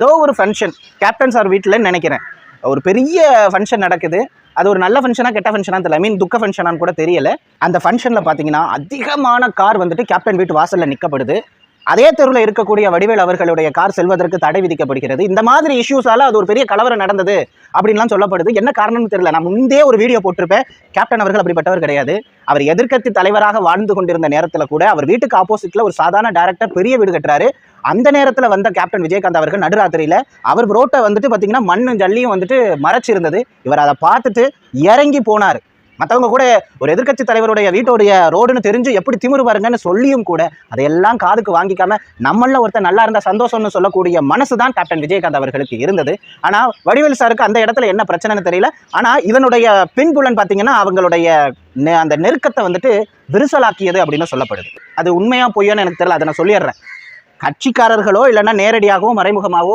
ஏதோ ஒரு function captain sir வீட்டில்னு நினைக்கிறேன். ஒரு பெரிய ஃபங்க்ஷன் நடக்குது. அது ஒரு நல்ல ஃபங்க்ஷனா கெட்ட ஃபங்க்ஷனா தெரியல. ஐ மீன் துக்க ஃபங்க்ஷனான்னு கூட தெரியல. அந்த ஃபங்க்ஷனில் பார்த்தீங்கன்னா அதிகமான கார் வந்துட்டு கேப்டன் வீட்டு வாசலில் நிற்கப்படுது. அதே தெருவில் இருக்கக்கூடிய வடிவேல் அவர்களுடைய கார் செல்வதற்கு தடை விதிக்கப்படுகிறது. இந்த மாதிரி இஷ்யூஸால அது ஒரு பெரிய கலவரம் நடந்தது அப்படின்லாம் சொல்லப்படுது. என்ன காரணம்னு தெரியல. நான் முந்தே ஒரு வீடியோ போட்டிருப்பேன். கேப்டன் அவர்கள் அப்படிப்பட்டவர் கிடையாது. அவர் எதிர்க்கட்சி தலைவராக வாழ்ந்து கொண்டிருந்த நேரத்தில் கூட அவர் வீட்டுக்கு ஆப்போசிட்ல ஒரு சாதாரண டைரக்டர் பெரிய வீடு கட்டுறாரு. அந்த நேரத்தில் வந்த கேப்டன் விஜயகாந்த் அவர்கள் நடுராத்திரியில் அவர் ரோட்டை வந்துட்டு பார்த்தீங்கன்னா மண்ணும் ஜல்லியும் வந்துட்டு மறைச்சிருந்தது. இவர் அதை பார்த்துட்டு இறங்கி போனார். மற்றவங்க கூட ஒரு எதிர்க்கட்சி தலைவருடைய வீட்டோடைய ரோடுன்னு தெரிஞ்சு எப்படி திமிரு பாருங்கன்னு சொல்லியும் கூட அதையெல்லாம் காதுக்கு வாங்கிக்காம நம்மள ஒருத்தர் நல்லா இருந்த சந்தோஷம்னு சொல்லக்கூடிய மனசு தான் கேப்டன் விஜயகாந்த் அவர்களுக்கு இருந்தது. ஆனால் வடிவேல் சாருக்கு அந்த இடத்துல என்ன பிரச்சனைன்னு தெரியல. ஆனால் இதனுடைய பின்புலன் பார்த்தீங்கன்னா அவங்களுடைய அந்த நெருக்கத்தை வந்துட்டு விரிசலாக்கியது அப்படின்னு சொல்லப்படுது. அது உண்மையா பொய்யான்னு எனக்கு தெரியல. அதை நான் சொல்லிடுறேன். கட்சிக்காரர்களோ இல்லைன்னா நேரடியாகவோ மறைமுகமாகவோ